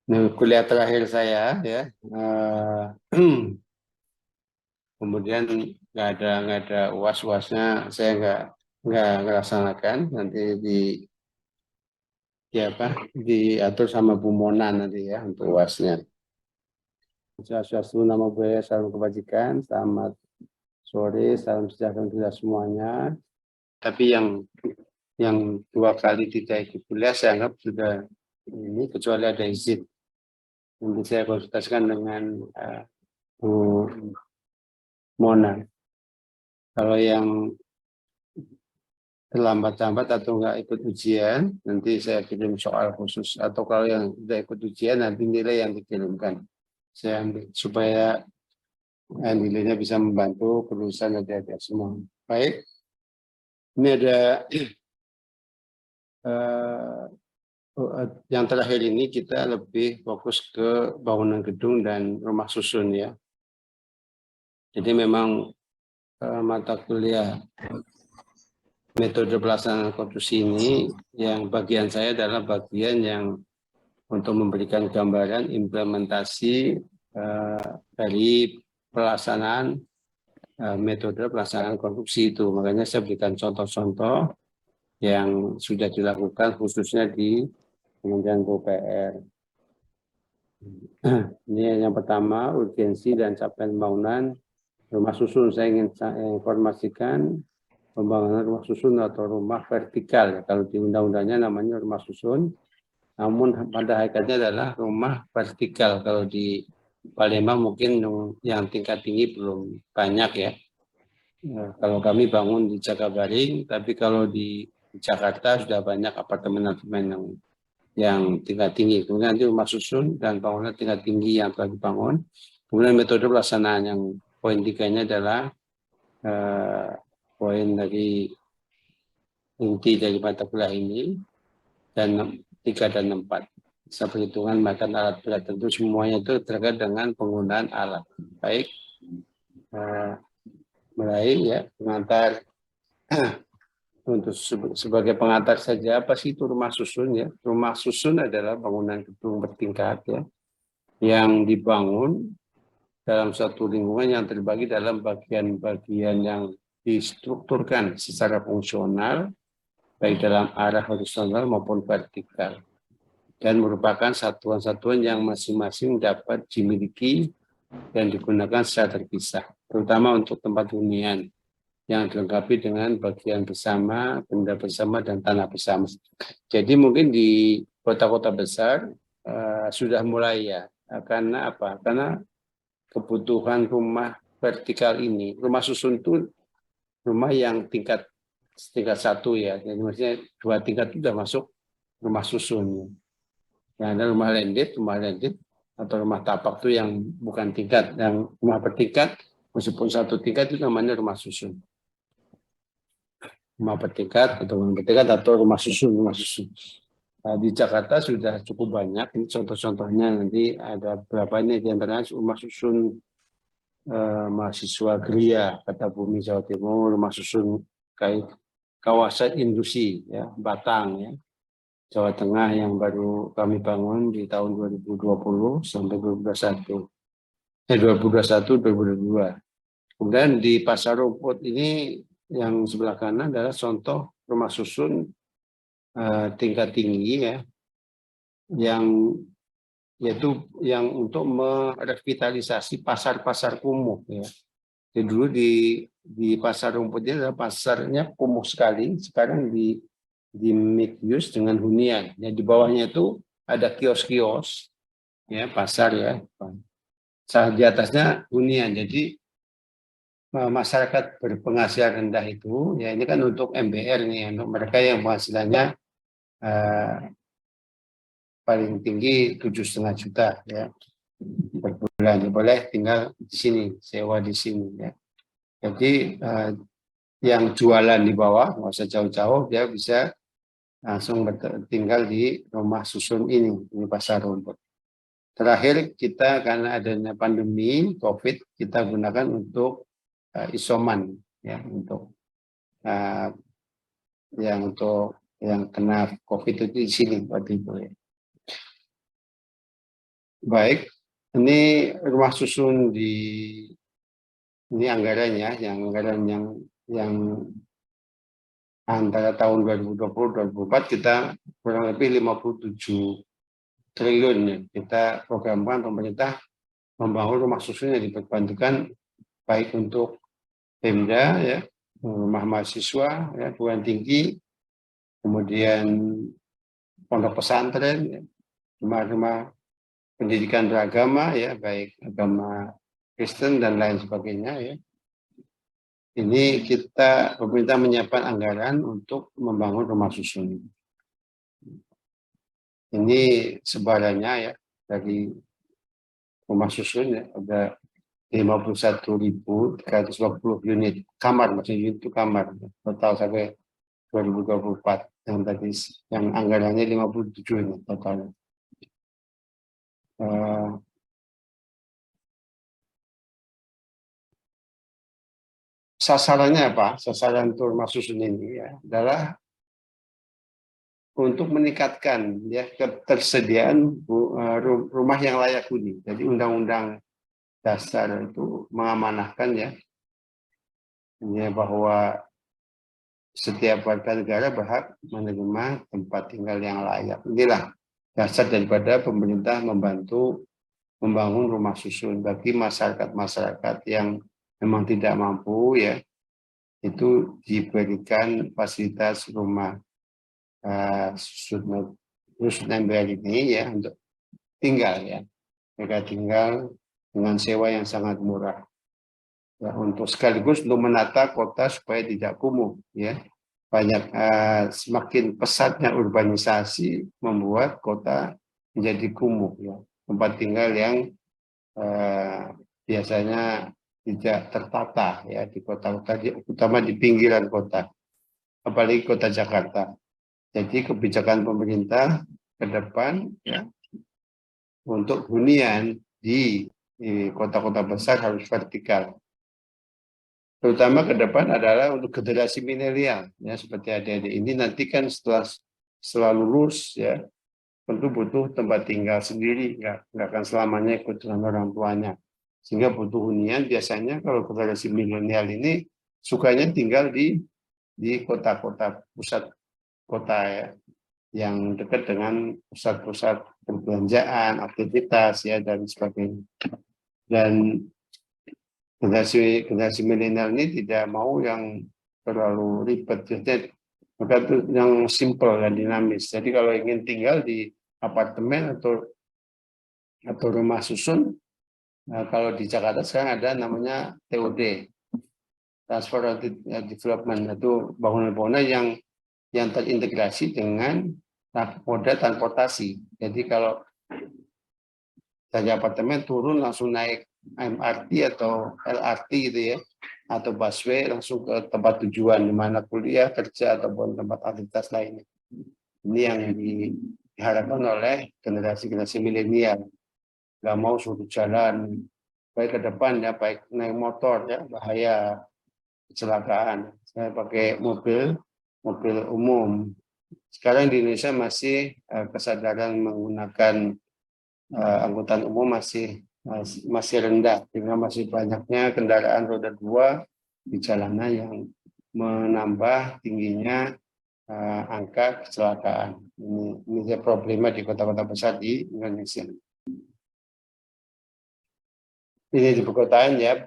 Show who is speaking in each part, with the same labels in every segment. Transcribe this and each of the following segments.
Speaker 1: Nah, kuliah terakhir saya ya, kemudian nggak ada uas-uasnya, saya nggak ngelaksanakan, nanti di apa diatur sama Bu Mona nanti ya untuk uasnya. Swastiastu, nama budaya, salam kebajikan, selamat sore, salam sejahtera untuk kita semuanya. Tapi yang 2 kali tidak ikut kuliah saya anggap sudah ini, kecuali ada izin. Nanti saya konsultasikan dengan Bu Mona. Kalau yang terlambat-lambat atau nggak ikut ujian, nanti saya kirim soal khusus. Atau kalau yang sudah ikut ujian, nanti nilai yang dikirimkan. Saya ambil supaya nilainya bisa membantu kelulusan adik-adik semua. Baik, ini ada yang terakhir ini kita lebih fokus ke bangunan gedung dan rumah susun ya. Jadi memang mata kuliah metode pelaksanaan konstruksi ini yang bagian saya adalah bagian yang untuk memberikan gambaran implementasi dari pelaksanaan metode pelaksanaan konstruksi itu. Makanya saya berikan contoh-contoh yang sudah dilakukan khususnya di Kementerian PUPR. Ini yang pertama, urgensi dan capaian pembangunan rumah susun. Saya ingin informasikan pembangunan rumah susun atau rumah vertikal. Kalau di undang-undangnya namanya rumah susun, namun pada hakikatnya adalah rumah vertikal. Kalau di Palembang mungkin yang tingkat tinggi belum banyak ya. Kalau kami bangun di Jakabaring, tapi kalau di Jakarta sudah banyak apartemen-apartemen yang tingkat tinggi. Kemudian nanti rumah susun dan bangunan tingkat tinggi yang telah dibangun. Kemudian metode pelaksanaan yang poin 3-nya adalah poin dari inti dari mata kuliah ini, dan 3 dan 4. Bisa perhitungan makan alat berat, tentu semuanya itu terkait dengan penggunaan alat. Baik, mulai ya pengantar. Untuk sebagai pengantar saja, apa sih itu rumah susun ya? Rumah susun adalah bangunan gedung bertingkat ya, yang dibangun dalam satu lingkungan yang terbagi dalam bagian-bagian yang distrukturkan secara fungsional, baik dalam arah horizontal maupun vertikal, dan merupakan satuan-satuan yang masing-masing dapat dimiliki dan digunakan secara terpisah, terutama untuk tempat hunian yang dilengkapi dengan bagian bersama, benda bersama, dan tanah bersama. Jadi mungkin di kota-kota besar sudah mulai ya, karena apa? Karena kebutuhan rumah vertikal ini, rumah susun itu rumah yang tingkat 1 ya, jadi maksudnya 2 tingkat itu sudah masuk rumah susun. Yang ada rumah landed atau rumah tapak itu yang bukan tingkat, yang rumah bertingkat meskipun 1 tingkat itu namanya rumah susun. Rumah bertingkat atau rumah susun. Nah, di Jakarta sudah cukup banyak. Ini contoh-contohnya, nanti ada berapa ini di antaranya rumah susun mahasiswa Gria, kata Bumi Jawa Timur, rumah susun kawasan industri ya Batang ya Jawa Tengah yang baru kami bangun di tahun 2020 sampai 2021. 2021-2022. Kemudian di Pasar Rumput ini yang sebelah kanan adalah contoh rumah susun tingkat tinggi ya, yang yaitu yang untuk merevitalisasi pasar-pasar kumuh ya. Jadi dulu di Pasar Rumputnya adalah pasarnya kumuh sekali, sekarang di make use dengan hunian. Ya, di bawahnya itu ada kios-kios ya, pasar ya. Di atasnya hunian. Jadi masyarakat berpenghasilan rendah itu ya, ini kan untuk MBR nih, untuk mereka yang penghasilannya eh, paling tinggi 7,5 juta ya per bulan, ya, boleh tinggal di sini, sewa di sini ya. Jadi yang jualan di bawah nggak usah jauh-jauh, dia bisa langsung tinggal di rumah susun ini di Pasar Rumput. Terakhir kita karena adanya pandemi COVID, kita gunakan untuk isoman ya, untuk yang kena COVID itu di sini waktu itu ya. Baik, ini rumah susun di ini anggarannya, yang antara tahun 2020-2024 kita kurang lebih 57 triliun ya. Kita programkan pemerintah membangun rumah susun yang diperbantukan baik untuk Pemda ya, rumah mahasiswa ya, perguruan tinggi, kemudian pondok pesantren, ya, rumah-rumah pendidikan beragama ya, baik agama Kristen dan lain sebagainya ya. Ini kita pemerintah menyiapkan anggaran untuk membangun rumah susun. Ini sebarannya ya dari rumah susun ya, ada 51.350 unit kamar, maksudnya unit itu kamar total sampai 2024 yang tadi yang anggarannya 57 ini total. Sasarannya apa? Sasaran tur rumah susun ini ya adalah untuk meningkatkan ya ketersediaan rumah yang layak huni. Jadi Undang-Undang Dasar itu mengamanahkan ya bahwa setiap warga negara berhak menerima tempat tinggal yang layak. Inilah dasar daripada pemerintah membantu membangun rumah susun bagi masyarakat-masyarakat yang memang tidak mampu ya, itu diberikan fasilitas rumah susun nempel ini ya untuk tinggal ya. Mereka tinggal dengan sewa yang sangat murah. Ya, untuk sekaligus untuk menata kota supaya tidak kumuh ya. Banyak semakin pesatnya urbanisasi membuat kota menjadi kumuh ya. Tempat tinggal yang biasanya tidak tertata ya di kota-kota, utama di pinggiran kota, apalagi kota Jakarta. Jadi kebijakan pemerintah ke depan ya untuk hunian di kota-kota besar harus vertikal. Terutama ke depan adalah untuk generasi milenial ya, seperti adik-adik ini nanti kan setelah lulus ya tentu butuh tempat tinggal sendiri, nggak akan selamanya ikut dengan orang tuanya, sehingga butuh hunian. Biasanya kalau generasi milenial ini sukanya tinggal di kota-kota, pusat kota ya, yang dekat dengan pusat-pusat perbelanjaan, aktivitas ya dan sebagainya. Dan generasi milenial ini tidak mau yang terlalu ribet, jadi maka itu yang simple dan dinamis. Jadi kalau ingin tinggal di apartemen atau rumah susun, nah kalau di Jakarta sekarang ada namanya TOD, Transfer Development, itu bangunan-bangunan yang terintegrasi dengan moda transportasi. Jadi kalau dari apartemen turun langsung naik MRT atau LRT gitu ya, atau busway langsung ke tempat tujuan di mana kuliah, kerja ataupun tempat aktivitas lainnya. Ini yang diharapkan oleh generasi milenial. Nggak mau suruh jalan baik ke depan ya, baik naik motor ya bahaya kecelakaan. Saya pakai mobil umum. Sekarang di Indonesia masih kesadaran menggunakan angkutan umum masih rendah, karena masih banyaknya kendaraan roda 2 di jalanan yang menambah tingginya angka kecelakaan. Ini problema di kota-kota besar di Indonesia. Ini di perkotaan ya.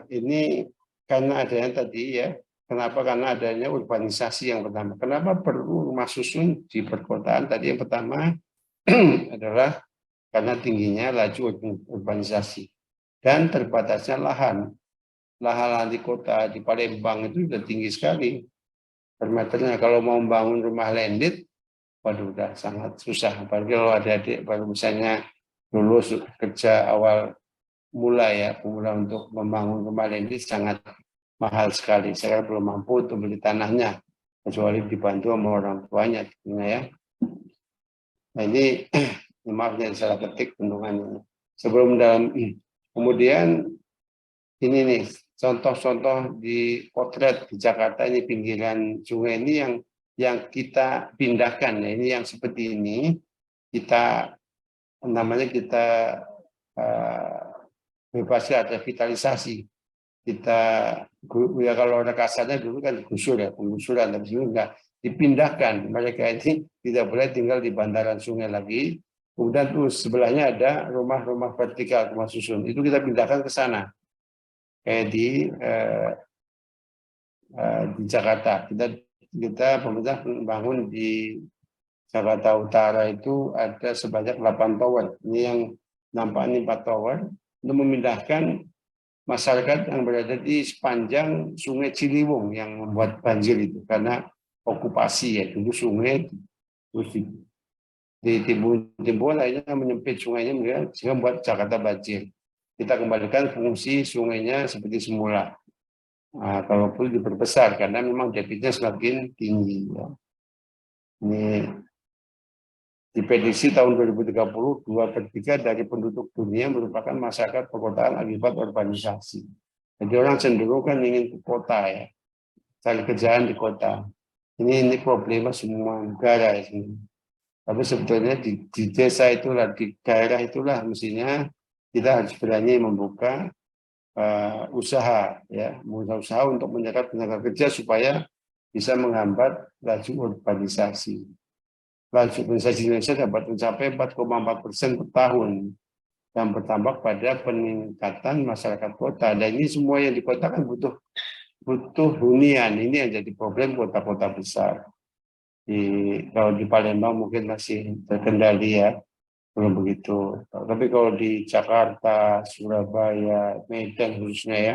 Speaker 1: Ini karena adanya tadi ya. Kenapa? Karena adanya urbanisasi yang pertama. Kenapa perlu rumah susun di perkotaan? Tadi yang pertama adalah karena tingginya laju urbanisasi dan terbatasnya lahan. Lahan di kota di Palembang itu sudah tinggi sekali per meternya. Kalau mau membangun rumah landed, waduh udah sangat susah. Apalagi kalau adik-adik baru misalnya lulus kerja awal mulai ya, pemula untuk membangun rumah landed sangat mahal sekali. Saya belum mampu untuk beli tanahnya, kecuali dibantu sama orang tuanya ya. Nah ini maaf yang salah ketik bendungan. Sebelum dalam kemudian ini nih contoh-contoh di potret di Jakarta ini pinggiran sungai ini yang kita pindahkan ya, ini yang seperti ini kita namanya kita bebas ada revitalisasi. Kita ya kalau orang kasarnya dulu kan gusur ya, penggusuran, tapi sini enggak, dipindahkan. Mereka ini tidak boleh tinggal di bantaran sungai lagi. Kemudian terus sebelahnya ada rumah-rumah vertikal, rumah susun. Itu kita pindahkan ke sana. Kayak di Jakarta. Kita pemerintah bangun di Jakarta Utara itu ada sebanyak 8 tower. Ini yang nampaknya 4 tower untuk memindahkan masyarakat yang berada di sepanjang Sungai Ciliwung yang membuat banjir itu karena okupasi ya, dulu sungai terus ditimbun akhirnya menyempit sungainya sehingga membuat Jakarta banjir. Kita kembalikan fungsi sungainya seperti semula. Nah, kalau perlu diperbesar karena memang debitnya semakin tinggi. Ya. Ini diprediksi tahun 2030 2/3 dari penduduk dunia merupakan masyarakat perkotaan akibat urbanisasi. Jadi orang cenderung kan ingin ke kota ya, cari kerjaan di kota. Ini problema semua negara ya. Tapi sebetulnya di desa itulah, di daerah itulah mestinya kita harus berani membuka usaha ya, usaha untuk menyerap tenaga kerja supaya bisa menghambat laju urbanisasi. Laju urbanisasi Indonesia dapat mencapai 4,4% per tahun yang bertambah pada peningkatan masyarakat kota. Dan ini semua yang di kota kan butuh hunian. Ini yang jadi problem kota-kota besar. Kalau di Palembang mungkin masih terkendali ya, belum begitu. Tapi kalau di Jakarta, Surabaya, Medan khususnya ya,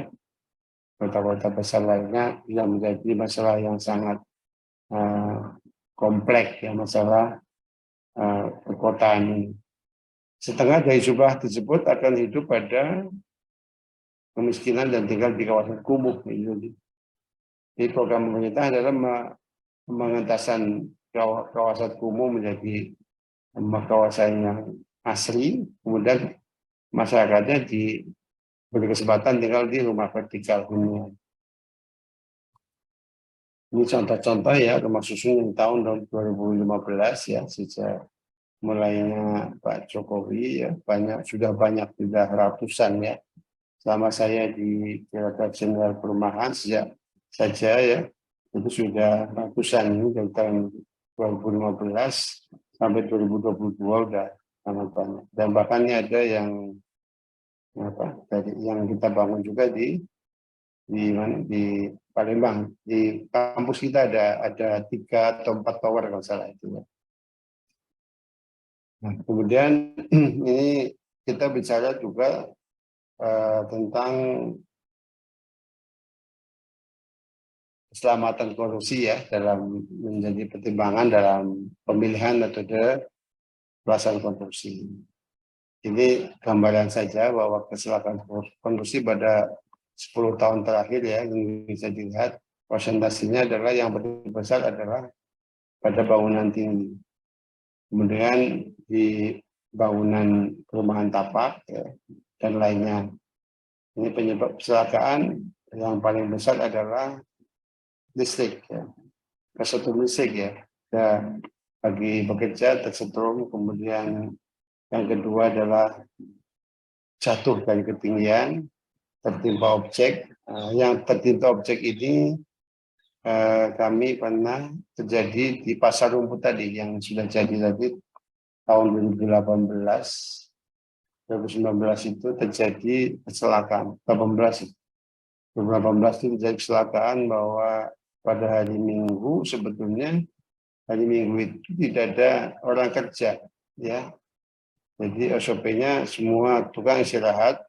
Speaker 1: kota-kota besar lainnya bisa menjadi masalah yang sangat kompleks ya, masalah perkotaan ini. Setengah dari jumlah tersebut akan hidup pada kemiskinan dan tinggal di kawasan kumuh. Jadi program pemerintah adalah pengentasan kawasan kumuh menjadi kawasan yang asri, kemudian masyarakatnya diberi kesempatan tinggal di rumah vertikal. Ini contoh-contoh ya rumah susun yang tahun 2015 ya, sejak mulainya Pak Jokowi ya, sudah ratusan ya. Selama saya di Direktorat Jenderal Perumahan sejak saja ya, itu sudah ratusan ini dari tahun 2015 sampai 2022 udah sangat banyak. Dan bahkan ada yang yang kita bangun juga di Palembang. Di kampus kita ada 3 atau 4 tower kalau salah itu ya. Nah, kemudian ini kita bicara juga tentang keselamatan korupsi ya dalam menjadi pertimbangan dalam pemilihan metode pemberantasan korupsi. Ini gambaran saja bahwa kecelakaan korupsi pada 10 tahun terakhir ya yang bisa dilihat presentasinya adalah yang besar adalah pada bangunan tinggi. Kemudian di bangunan perumahan tapak ya, dan lainnya. Ini penyebab kecelakaan yang paling besar adalah listrik ya. Kesetrum listrik ya. Dan bagi bekerja tersetrum, kemudian yang kedua adalah jatuh dari ketinggian, tertimpa objek. Yang tertimpa objek ini kami pernah terjadi di Pasar Rumput tadi yang sudah jadi tadi tahun 2019 itu terjadi kecelakaan 2018 itu terjadi kecelakaan bahwa pada hari Minggu sebetulnya hari Minggu itu tidak ada orang kerja ya, jadi SOP-nya semua tukang istirahat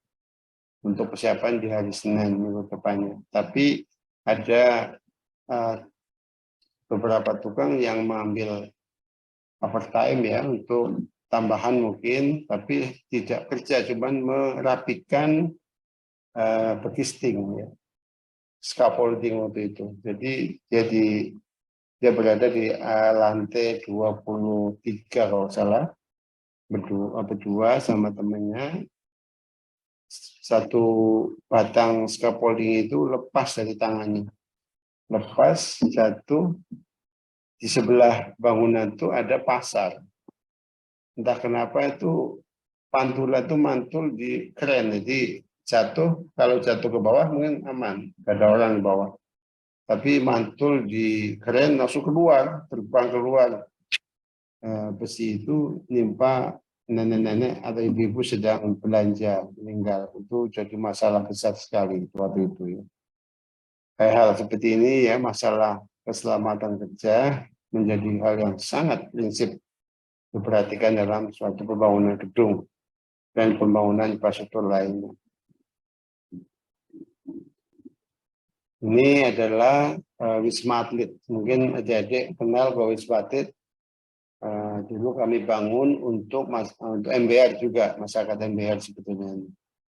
Speaker 1: untuk persiapan di hari Senin minggu depannya. Tapi ada beberapa tukang yang mengambil overtime ya untuk tambahan mungkin, tapi tidak kerja, cuman merapikan bekisting ya, scaffolding waktu itu. Jadi dia berada di lantai 23 kalau salah, berdua sama temannya. Satu batang scaffolding itu lepas dari tangannya. Lepas, jatuh. Di sebelah bangunan itu ada pasar. Entah kenapa itu Pantula itu mantul di kren, jadi kalau jatuh ke bawah mungkin aman, gak ada orang di bawah. Tapi mantul di kren langsung keluar, terbang keluar. Besi itu nimpa nenek-nenek atau ibu-ibu sedang belanja meninggal. Itu jadi masalah besar sekali waktu itu ya. Kayak hal seperti ini ya, masalah keselamatan kerja menjadi hal yang sangat prinsip diperhatikan dalam suatu pembangunan gedung dan pembangunan infrastruktur lainnya. Ini adalah Wisma Atlet. Mungkin adik-adik kenal bahwa Wisma Atlet dulu kami bangun untuk MBR juga, masyarakat MBR sebetulnya.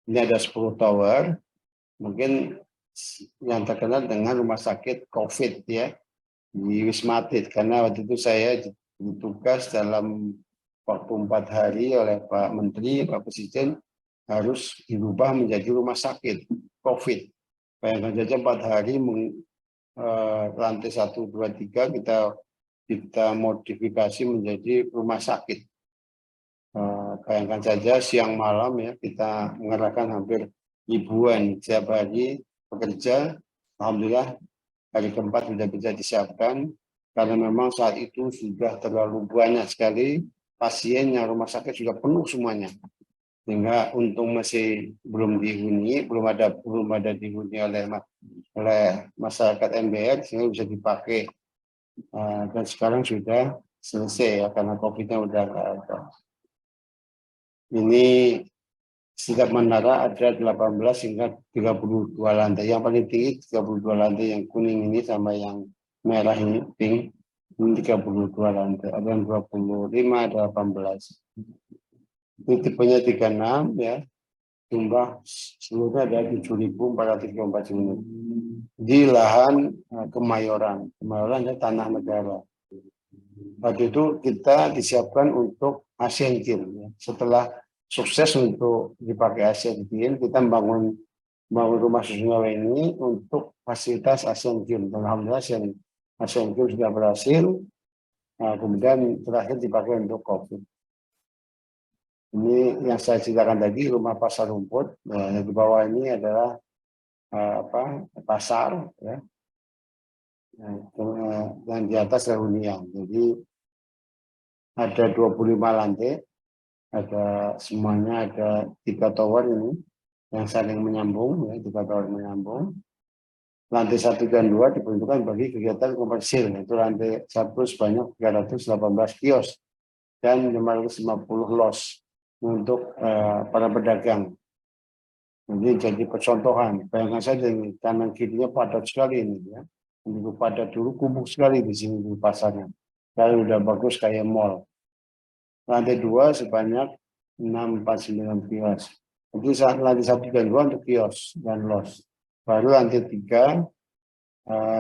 Speaker 1: Ini ada 10 tower, mungkin yang terkenal dengan rumah sakit COVID ya, di Wisma Atlet. Karena waktu itu saya ditugas dalam waktu 4 hari oleh Pak Menteri, Pak Presiden, harus dirubah menjadi rumah sakit COVID. Bayangkan saja 4 hari lantai 1, 2, 3 kita modifikasi menjadi rumah sakit. Bayangkan saja siang malam ya kita mengerahkan hampir ribuan setiap hari bekerja. Alhamdulillah hari keempat sudah bisa disiapkan karena memang saat itu sudah terlalu banyak sekali pasien yang rumah sakit sudah penuh semuanya. Sehingga untung masih belum dihuni, belum ada dihuni oleh masyarakat MBR sehingga bisa dipakai. Dan sekarang sudah selesai ya karena COVID-nya udah nggak ada. Ini setiap menara ada 18 hingga 32 lantai. Yang paling tinggi 32 lantai, yang kuning ini sama yang merah ini pink ini 32 lantai. Ada yang 25, ada 18. Ini tipenya 36 ya. Jumlah seluruhnya ada 7.434 unit. Di lahan Kemayoran. Kemayoran adalah tanah negara. Waktu itu kita disiapkan untuk Asian Games. Ya. Setelah sukses untuk dipakai Asian Games, kita membangun rumah susun ini untuk fasilitas Asian Games. Dan alhamdulillah Asian Games sudah berhasil. Nah, kemudian terakhir dipakai untuk COVID. Ini yang saya ceritakan tadi, rumah pasar rumput. Nah, di bawah ini adalah pasar, ya. Dan di atas hunian. Jadi ada 25 lantai, ada semuanya ada 3 tower ini yang saling menyambung, ya, 3 tower menyambung. Lantai 1 dan 2 diperuntukkan bagi kegiatan komersil, yaitu lantai 1 sebanyak 318 kios dan 550 los untuk para pedagang. Jadi percontohan. Bayangkan saja ini kanan kirinya padat sekali ini ya. Ini padat dulu, kumuh sekali di sini di pasarnya. Kalau udah bagus kayak mall. Lantai 2 sebanyak 649 kios. Jadi lantai 1 dan 2 untuk kios dan los. Baru lantai 3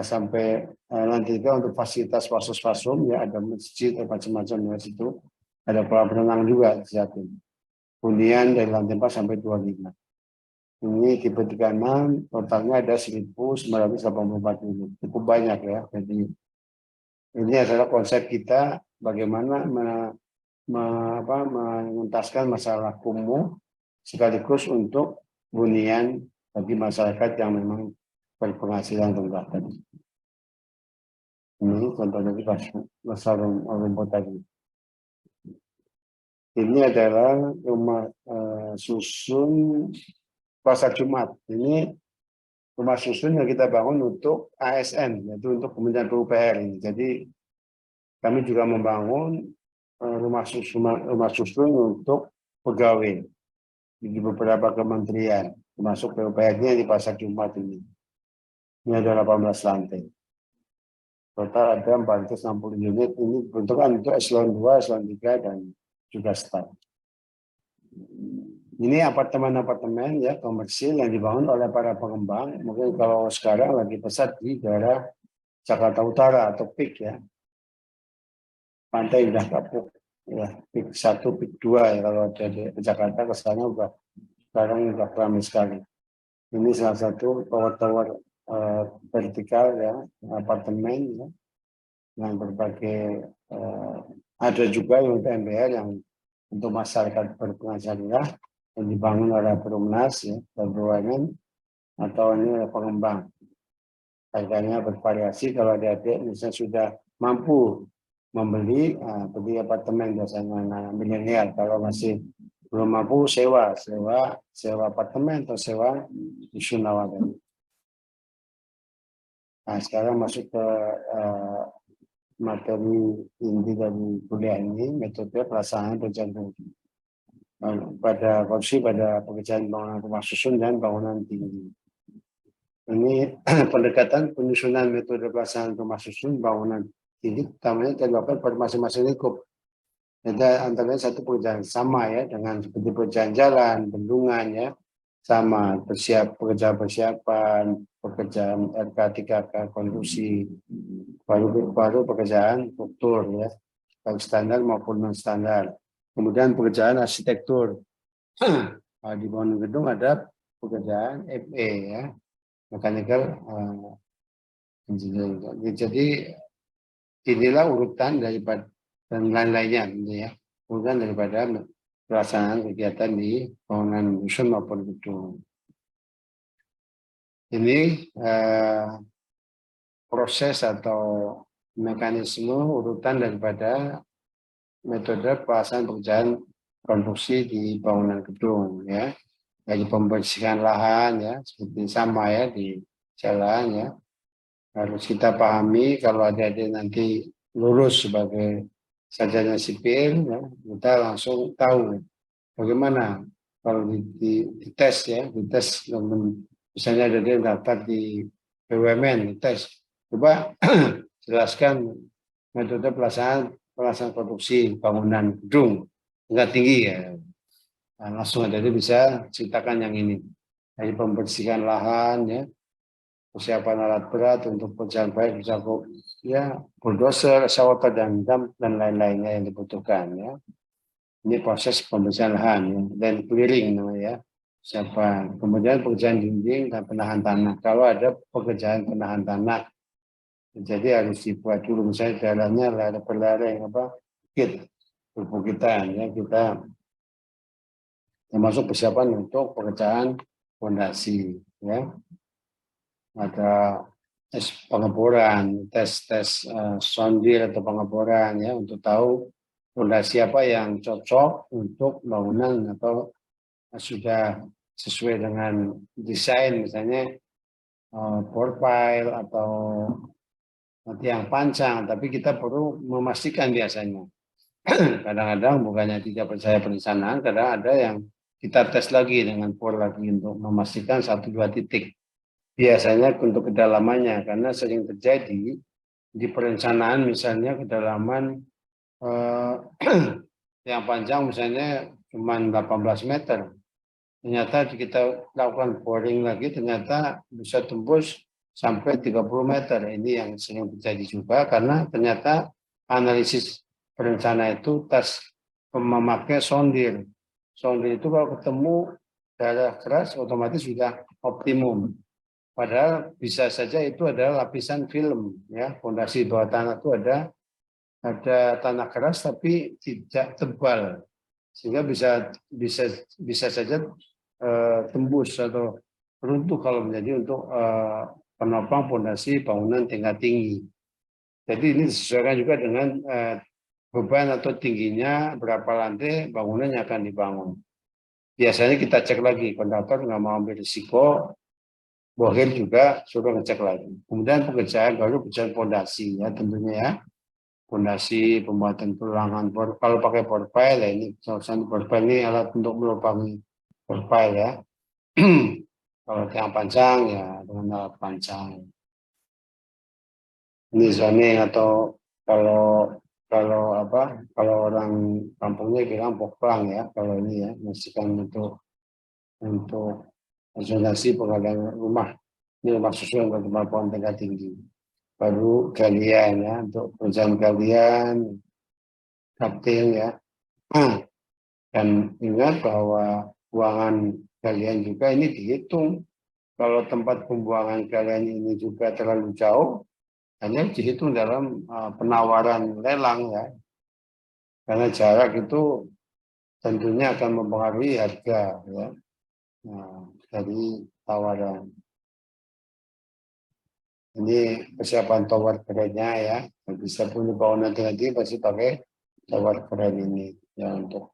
Speaker 1: sampai lantai 3 untuk fasilitas fasum ya, ada masjid macam-macam di situ. Ada kolam renang juga disiapin. Hunian dari lantai 4 sampai 25. Ini tipe 36, totalnya ada 1.984 unit. Cukup banyak ya. Jadi ini adalah konsep kita bagaimana menuntaskan masalah kumuh sekaligus untuk hunian bagi masyarakat yang memang berpenghasilan rendah tadi. Ini contohnya di pasar rumput tadi. Ini adalah rumah susun Pasar Jumat. Ini rumah susun yang kita bangun untuk ASN, yaitu untuk Kementerian PUPR ini. Jadi kami juga membangun rumah susun untuk pegawai di beberapa kementerian, termasuk PUPR-nya di Pasar Jumat ini. Ini ada 18 lantai. Total ada 460 unit. Ini peruntukan untuk eselon 2, eselon 3, dan juga staf. Ini apartemen-apartemen ya komersil yang dibangun oleh para pengembang. Mungkin kalau sekarang lagi pesat di daerah Jakarta Utara atau PIK ya. Pantai udah kapuk ya, PIK 1, PIK 2 ya, kalau ada di Jakarta kesannya sekarang udah ramai sekali. Ini salah satu tower-tower vertikal ya, apartemen ya, yang berbagai ada juga yang MBR yang untuk masyarakat berpenghasilan yang dibangun oleh Perumnas ya, BUMN atau ini oleh pengembang. Harganya bervariasi. Kalau adik-adik misalnya sudah mampu membeli, beli apartemen biasanya anak milenial. Kalau masih belum mampu sewa apartemen atau sewa rusunawa. Nah, sekarang masuk ke materi inti dari kuliah ini, metode pelaksanaan perencanaan pada pekerjaan bangunan rumah susun dan bangunan tinggi. Ini pendekatan penyusunan metode pelaksanaan rumah susun bangunan tinggi utamanya dilakukan pada masing-masing lingkup. Ada antaranya satu pekerjaan sama ya dengan seperti pekerjaan jalan, bendungan ya, sama pekerjaan persiapan, pekerjaan RK 3K konstruksi, baru pekerjaan struktur ya, baik standar maupun non standar. Kemudian pekerjaan arsitektur. Di bangunan gedung ada pekerjaan FE ya, mechanical engineering. Jadi inilah urutan daripada dan lain-lainnya ya, urutan daripada pelaksanaan kegiatan di bangunan dusun maupun gedung. Ini proses atau mekanisme urutan daripada metode pelaksanaan pekerjaan konstruksi di bangunan gedung ya. Dari pembersihan lahan ya, seperti sama ya di jalan ya. Harus kita pahami kalau ada nanti lulus sebagai sarjana sipil ya, kita langsung tahu bagaimana kalau dites ya, dites misalnya ada yang daftar di BUMN dites. Coba jelaskan metode pelaksanaan produksi bangunan gedung tingkat tinggi ya. Nah, langsung ada dia bisa ceritakan yang ini. Dari pembersihan lahan ya, persiapan alat berat untuk pekerjaan baik bisa ya bulldozer, excavator dan dam dan lain-lainnya yang dibutuhkan ya. Ini proses pembersihan lahan ya, dan clearing namanya ya. Siapa kemudian pekerjaan dinding dan penahan tanah. Kalau ada pekerjaan penahan tanah, jadi harus dibuat dulu misalnya jalannya ada berlareng apa bukit perbukitan ya, kita termasuk persiapan untuk pekerjaan fondasi ya, ada tes pengeboran, tes sondir atau pengeboran ya untuk tahu fondasi apa yang cocok untuk bangunan atau sudah sesuai dengan desain misalnya profile atau tiang panjang, tapi kita perlu memastikan biasanya. Kadang-kadang bukannya tidak percaya perencanaan, kadang ada yang kita tes lagi dengan por lagi untuk memastikan 1-2 titik. Biasanya untuk kedalamannya, karena sering terjadi di perencanaan misalnya kedalaman yang panjang misalnya cuma 18 meter. Ternyata kita lakukan boring lagi, ternyata bisa tembus sampai 30 meter. Ini yang sering terjadi juga karena ternyata analisis perencana itu memakai sondir. Sondir itu kalau ketemu daerah keras otomatis sudah optimum. Padahal bisa saja itu adalah lapisan film ya, fondasi bawah tanah itu ada tanah keras tapi tidak tebal sehingga bisa saja tembus atau runtuh kalau menjadi untuk penopang fondasi bangunan tingkat tinggi. Jadi ini disesuaikan juga dengan beban atau tingginya berapa lantai bangunan yang akan dibangun. Biasanya kita cek lagi, kontraktor nggak mau ambil risiko, bohir juga suruh ngecek lagi. Kemudian pekerjaan fondasi ya tentunya ya. Fondasi, pembuatan tulangan, kalau pakai profile ya ini, profile ini alat untuk melubangi profile ya. Kalau tiang panjang ya dengan alat panjang. Ini zoning atau kalau orang kampungnya bilang pokplang ya, kalau ini ya memastikan untuk zonasi pengadaan rumah, ini rumah susun kemampuan tingkat tinggi. Baru galian ya untuk pekerjaan galian, kaptil ya. Dan ingat bahwa buangan galian juga ini dihitung. Kalau tempat pembuangan galian ini juga terlalu jauh, hanya dihitung dalam penawaran lelang ya. Karena jarak itu tentunya akan mempengaruhi harga ya, dari tawaran. Ini persiapan tower kerennya ya. Bisa punya bangunan nanti pasti pakai tower keren ini ya, untuk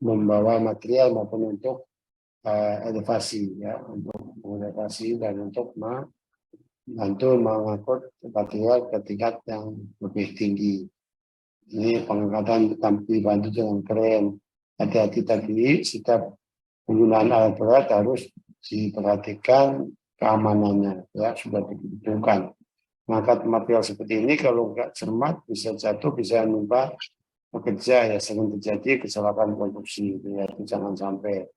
Speaker 1: membawa material maupun untuk elevasi ya, untuk mengelevasi dan untuk membantu mengangkut material ke tingkat yang lebih tinggi. Ini pengangkatan dibantu dengan keren. Hati-hati tadi setiap penggunaan alat berat harus diperhatikan keamanannya ya, sudah ditentukan. Mengangkat material seperti ini kalau nggak cermat bisa jatuh, bisa menimpa pekerja ya, sering terjadi kecelakaan konstruksi ya, itu jangan sampai.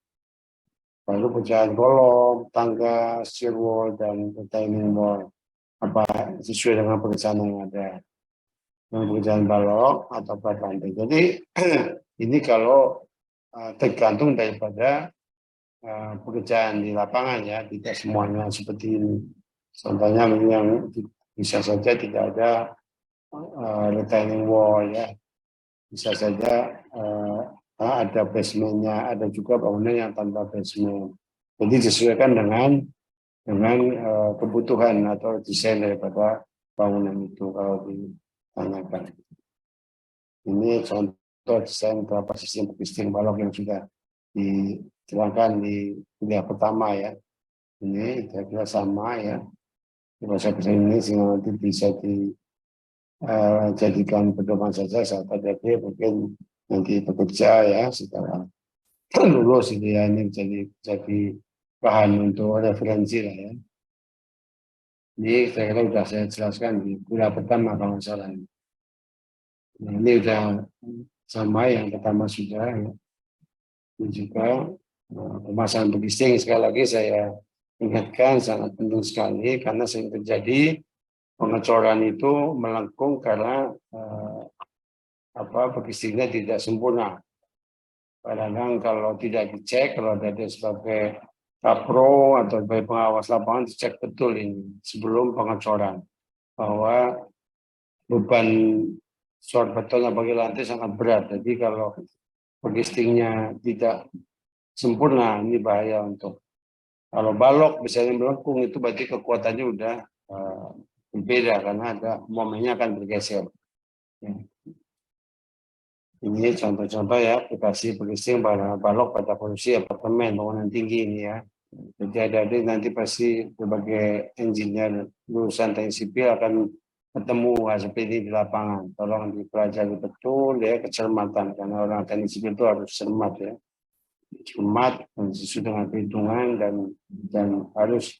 Speaker 1: Lalu pecahan kolom, tangga, shear wall dan retaining wall apa sesuai dengan perencanaan yang ada. Dengan pekerjaan balok atau plat lantai. Jadi ini kalau tergantung daripada pekerjaan di lapangan ya, tidak semuanya seperti ini. Contohnya yang bisa saja tidak ada retaining wall ya, bisa saja ada basementnya, ada juga bangunan yang tanpa basement. Jadi disesuaikan dengan kebutuhan atau desain daripada bangunan itu kalau ditanyakan. Ini contoh desain beberapa sistem existing balok yang sudah diterangkan di kuliah pertama ya. Ini kira-kira sama ya. Bahasa ini sehingga nanti bisa dijadikan pedoman saja saat ada mungkin nanti bekerja ya setelah lulus itu ya, ini jadi bahan untuk referensi lah ya. Ini saya kira sudah saya jelaskan di kuliah pertama kalau salah. Nah, ini sudah sama yang pertama sudah ya. Ini juga pemasangan begising sekali lagi saya ingatkan sangat penting sekali karena sering terjadi pengecoran itu melengkung karena begisingnya tidak sempurna. Kadang-kadang kalau tidak dicek, kalau ada sebagai kapro atau sebagai pengawas lapangan dicek betul ini sebelum pengecoran bahwa beban short beton bagi lantai sangat berat. Jadi kalau begistingnya tidak sempurna ini bahaya untuk. Kalau balok misalnya melengkung itu berarti kekuatannya udah berbeda karena ada momennya akan bergeser. Ini contoh-contoh ya aplikasi begisting pada balok pada posisi apartemen bangunan tinggi ini ya. Jadi ada nanti pasti berbagai engineer lulusan teknik sipil akan ketemu seperti ini di lapangan. Tolong dipelajari betul ya kecermatan karena orang teknik sipil itu harus cermat ya. Cermat sesuai dengan perhitungan dan harus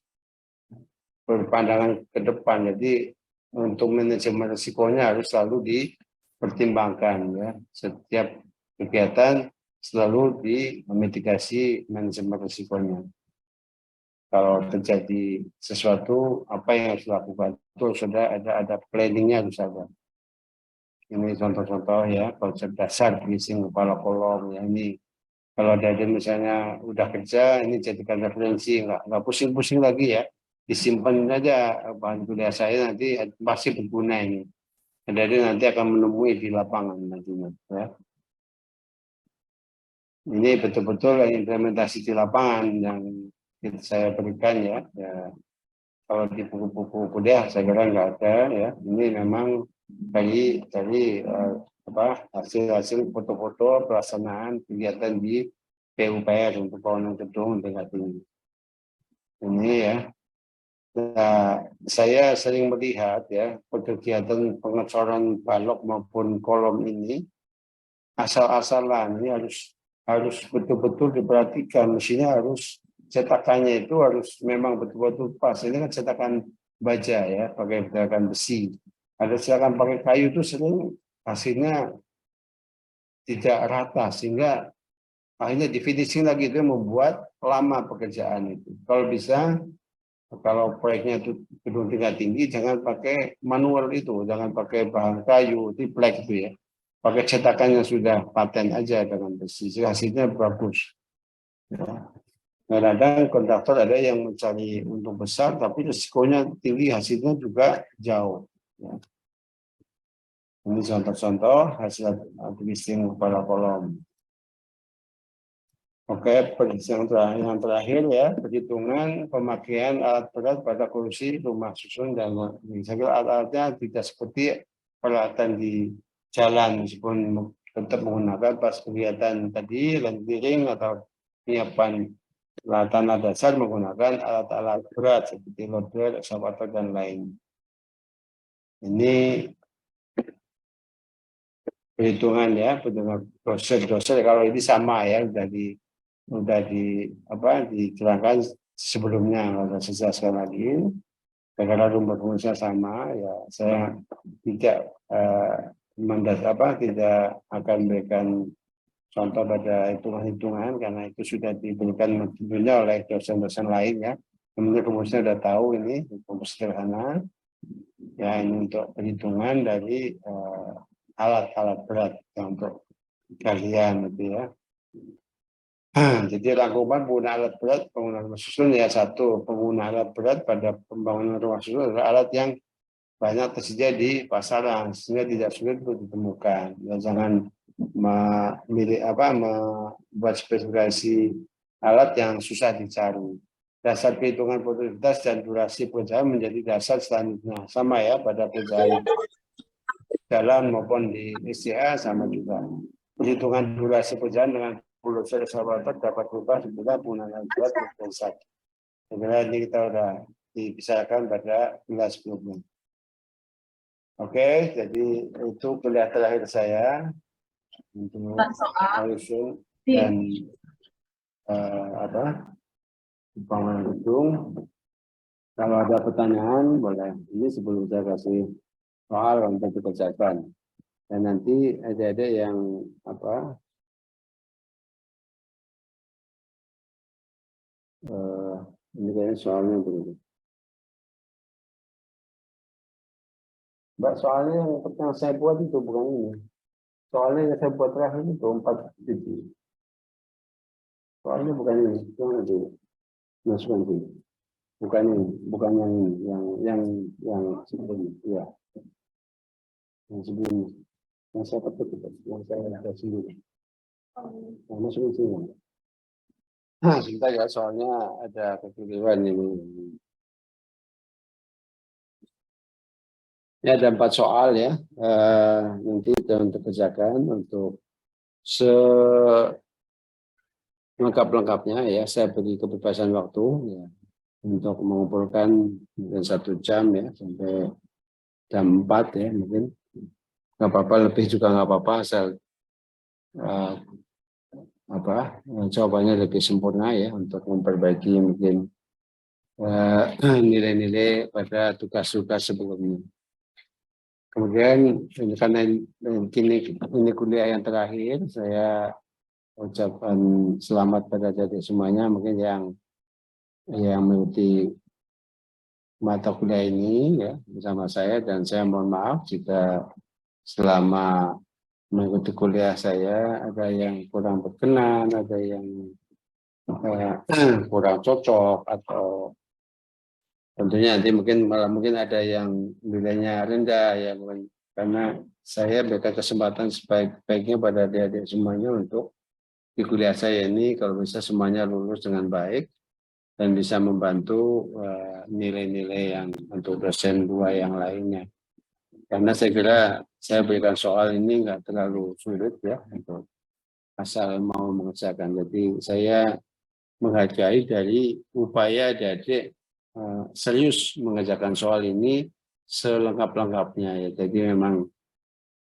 Speaker 1: berpandangan ke depan. Jadi untuk manajemen risikonya harus selalu dipertimbangkan ya. Setiap kegiatan selalu dimitigasi manajemen risikonya. Kalau terjadi sesuatu apa yang harus dilakukan itu sudah ada planningnya harus ada. Ini contoh-contoh ya konsep dasar bising kepala kolom ya ini. Kalau ada misalnya udah kerja, ini jadikan referensi, nggak pusing-pusing lagi ya. Disimpan aja bahan kuliah saya nanti pasti berguna ini. Jadi nanti akan menemui di lapangan nantinya. Ya. Ini betul-betul implementasi di lapangan yang saya berikan ya. Kalau di buku-buku kuliah saya kira nggak ada ya. Ini memang dari hasil-hasil foto-foto pelaksanaan kegiatan di PUPR untuk bangunan gedung tingkat tinggi. Ini ya. Nah, saya sering melihat ya kegiatan pengecoran balok maupun kolom ini asal-asalan ini harus betul-betul diperhatikan. Mesinnya harus cetakannya itu harus memang betul-betul pas. Ini kan cetakan baja ya pakai cetakan besi. Ada cetakan pakai kayu itu sering hasilnya tidak rata sehingga akhirnya di finishing lagi itu membuat lama pekerjaan itu. Kalau bisa, kalau proyeknya itu gedung tingkat tinggi, jangan pakai manual itu, jangan pakai bahan kayu, triplek itu ya. Pakai cetakan yang sudah paten aja dengan besi, hasilnya bagus. Ya. Kadang-kadang kontraktor ada yang mencari untung besar, tapi risikonya tinggi, hasilnya juga jauh. Ya. Ini contoh-contoh hasil listing kepala kolom. Oke, yang terakhir ya, perhitungan pemakaian alat berat pada kursi, rumah susun, dan saya kira alat-alatnya tidak seperti peralatan di jalan, meskipun tetap menggunakan pas kegiatan tadi, landing atau penyiapan tanah dasar menggunakan alat-alat berat seperti loader, ekskavator, dan lain. Ini perhitungan ya, perhitungan doser kalau ini sama ya, udah diterangkan sebelumnya, kalau saya jelaskan lagi. Karena rumus-rumusnya sama, ya saya tidak tidak akan memberikan contoh pada hitungan-hitungan karena itu sudah diberikan tentunya oleh dosen-dosen lain ya. Kemudian rumusnya sudah tahu ini rumus sederhana. Ya ini untuk perhitungan dari alat-alat berat ya, untuk kalian gitu ya. Jadi rangkuman penggunaan alat berat, penggunaan rumah susun ya satu, penggunaan alat berat pada pembangunan rumah susun adalah alat yang banyak tersedia di pasaran sehingga tidak sulit untuk ditemukan. Ya, jangan membuat spesifikasi alat yang susah dicari. Dasar perhitungan produktivitas dan durasi pekerjaan menjadi dasar selanjutnya. Sama ya pada pekerjaan jalan maupun di SCA sama juga. Perhitungan durasi pekerjaan dengan produser ekskavator dapat berubah sebenarnya penggunaan berat dan sakit. Sebenarnya ini kita sudah dipisahkan pada kelas sebelumnya. Oke, jadi itu kuliah terakhir saya untuk solution dan pembangunan gedung. Kalau ada pertanyaan boleh. Ini sebelum saya kasih soal untuk dikerjakan. Dan nanti ada yang ini kayaknya soalnya begini. Mbak, soalnya yang saya buat itu bukan ini. Soalnya yang saya buat terakhir itu 4 titik. Soalnya bukan ini, itu nanti masukkan sini. Bukan ini, bukan yang ini, yang sebelumnya. Ya. Yang sebelumnya. Yang saya petik itu, yang saya ada sendiri. Nah, masukin sini. Sebentar ya, soalnya ada kekeliruan ini. Ini ada 4 soal ya. Nanti untuk kerjakan untuk lengkap-lengkapnya ya. Saya beri kebebasan waktu ya, untuk mengumpulkan mungkin 1 jam ya sampai jam 4 ya mungkin. Nggak apa-apa, lebih juga nggak apa-apa asal jawabannya lebih sempurna ya untuk memperbaiki mungkin nilai-nilai pada tugas-tugas sebelumnya. Kemudian karena ini kuliah yang terakhir, saya ucapkan selamat pada adik semuanya mungkin yang mengikuti mata kuliah ini ya bersama saya, dan saya mohon maaf jika selama mengikuti kuliah saya ada yang kurang berkenan, ada yang kurang cocok, atau tentunya nanti mungkin ada yang nilainya rendah ya, karena saya berikan kesempatan sebaik-baiknya pada adik-adik semuanya untuk di kuliah saya ini kalau bisa semuanya lulus dengan baik dan bisa membantu nilai-nilai yang untuk dosen 2 yang lainnya. Karena saya kira saya berikan soal ini nggak terlalu sulit ya untuk asal mau mengerjakan. Jadi saya menghargai dari upaya adik-adik serius mengerjakan soal ini selengkap-lengkapnya ya. Jadi memang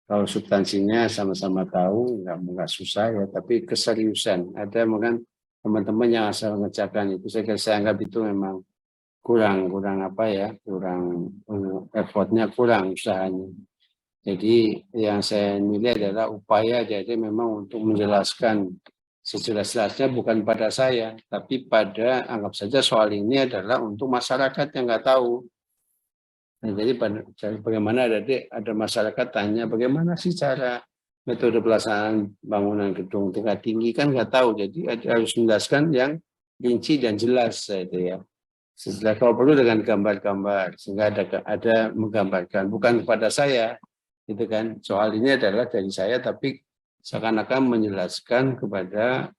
Speaker 1: kalau substansinya sama-sama tahu nggak susah ya, tapi keseriusan. Ada mungkin teman-teman yang asal mengerjakan itu saya anggap itu memang kurang effortnya, kurang usahanya. Jadi yang saya nilai adalah upaya jadi memang untuk menjelaskan sejelas-jelasnya bukan pada saya, tapi pada anggap saja soal ini adalah untuk masyarakat yang nggak tahu. Nah, jadi bagaimana ada masyarakat tanya bagaimana sih cara metode pelaksanaan bangunan gedung tingkat tinggi, kan nggak tahu. Jadi harus menjelaskan yang rinci dan jelas itu ya. Setelah kalau perlu dengan gambar-gambar sehingga ada menggambarkan bukan kepada saya, Gitu kan. Soal ini adalah dari saya, tapi seakan-akan menjelaskan kepada